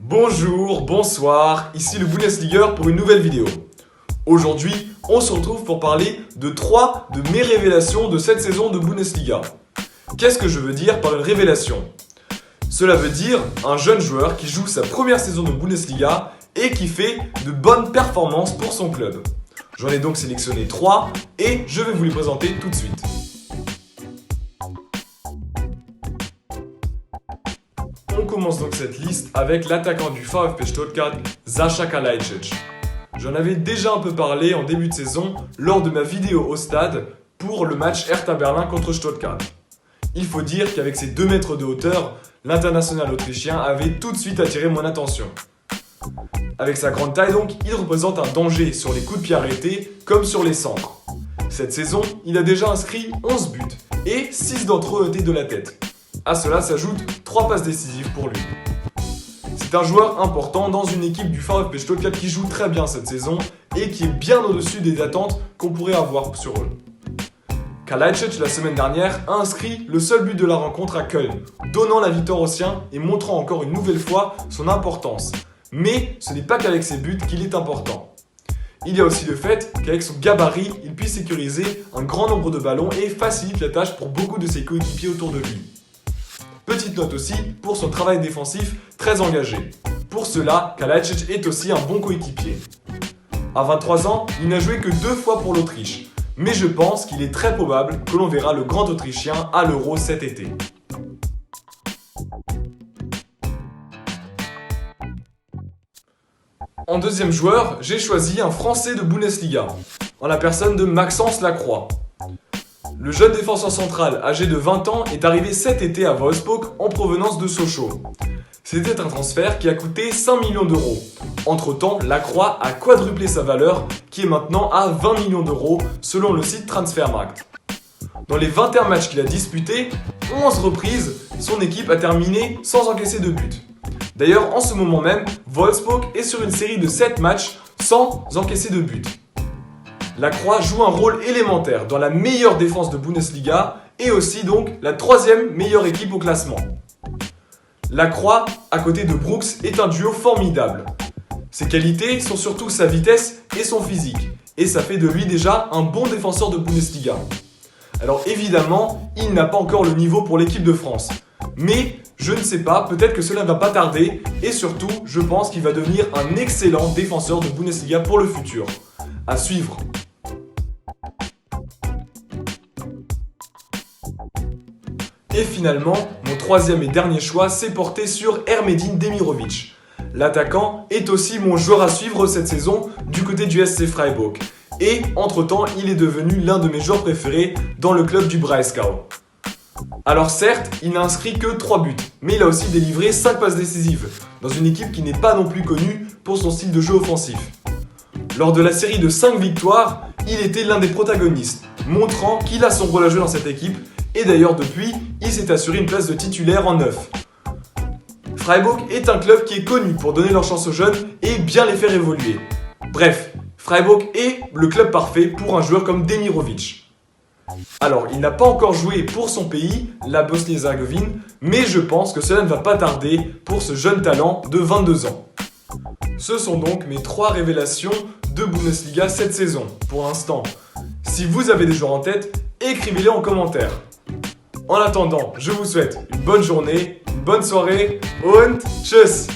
Bonjour, bonsoir, ici le Bundesliga pour une nouvelle vidéo. Aujourd'hui, on se retrouve pour parler de 3 de mes révélations de cette saison de Bundesliga. Qu'est-ce que je veux dire par une révélation? Cela veut dire un jeune joueur qui joue sa première saison de Bundesliga et qui fait de bonnes performances pour son club. J'en ai donc sélectionné 3 et je vais vous les présenter tout de suite. On commence donc cette liste avec l'attaquant du VfB Stuttgart, Sascha Kalajdzic. J'en avais déjà un peu parlé en début de saison lors de ma vidéo au stade pour le match Hertha Berlin contre Stuttgart. Il faut dire qu'avec ses 2 mètres de hauteur, l'international autrichien avait tout de suite attiré mon attention. Avec sa grande taille donc, il représente un danger sur les coups de pied arrêtés comme sur les centres. Cette saison, il a déjà inscrit 11 buts et 6 d'entre eux étaient de la tête. À cela s'ajoutent 3 passes décisives pour lui. C'est un joueur important dans une équipe du VfB Stuttgart qui joue très bien cette saison et qui est bien au-dessus des attentes qu'on pourrait avoir sur eux. Kalajdzic, la semaine dernière, a inscrit le seul but de la rencontre à Köln, donnant la victoire aux siens et montrant encore une nouvelle fois son importance. Mais ce n'est pas qu'avec ses buts qu'il est important. Il y a aussi le fait qu'avec son gabarit, il puisse sécuriser un grand nombre de ballons et facilite la tâche pour beaucoup de ses coéquipiers autour de lui. Petite note aussi pour son travail défensif très engagé. Pour cela, Kalajdzic est aussi un bon coéquipier. À 23 ans, il n'a joué que 2 fois pour l'Autriche, mais je pense qu'il est très probable que l'on verra le grand Autrichien à l'Euro cet été. En deuxième joueur, j'ai choisi un Français de Bundesliga, en la personne de Maxence Lacroix. Le jeune défenseur central âgé de 20 ans est arrivé cet été à Wolfsburg en provenance de Sochaux. C'était un transfert qui a coûté 5 millions d'euros. Entre-temps, Lacroix a quadruplé sa valeur qui est maintenant à 20 millions d'euros selon le site Transfermarkt. Dans les 21 matchs qu'il a disputés, 11 reprises, son équipe a terminé sans encaisser de but. D'ailleurs, en ce moment même, Wolfsburg est sur une série de 7 matchs sans encaisser de but. Lacroix joue un rôle élémentaire dans la meilleure défense de Bundesliga et aussi donc la 3e meilleure équipe au classement. Lacroix, à côté de Brooks, est un duo formidable. Ses qualités sont surtout sa vitesse et son physique, et ça fait de lui déjà un bon défenseur de Bundesliga. Alors évidemment, il n'a pas encore le niveau pour l'équipe de France, mais je ne sais pas, peut-être que cela ne va pas tarder, et surtout, je pense qu'il va devenir un excellent défenseur de Bundesliga pour le futur. À suivre. Et finalement, mon 3e et dernier choix s'est porté sur Ermedin Demirovic. L'attaquant est aussi mon joueur à suivre cette saison du côté du SC Freiburg. Et entre-temps, il est devenu l'un de mes joueurs préférés dans le club du Breisgau. Alors certes, il n'a inscrit que 3 buts, mais il a aussi délivré 5 passes décisives, dans une équipe qui n'est pas non plus connue pour son style de jeu offensif. Lors de la série de 5 victoires, il était l'un des protagonistes, montrant qu'il a son rôle à jouer dans cette équipe. Et d'ailleurs depuis, il s'est assuré une place de titulaire en 9. Freiburg est un club qui est connu pour donner leur chance aux jeunes et bien les faire évoluer. Bref, Freiburg est le club parfait pour un joueur comme Demirovic. Alors, il n'a pas encore joué pour son pays, la Bosnie-Herzégovine, mais je pense que cela ne va pas tarder pour ce jeune talent de 22 ans. Ce sont donc mes 3 révélations de Bundesliga cette saison, pour l'instant. Si vous avez des joueurs en tête, écrivez-les en commentaire. En attendant, je vous souhaite une bonne journée, une bonne soirée und tschüss!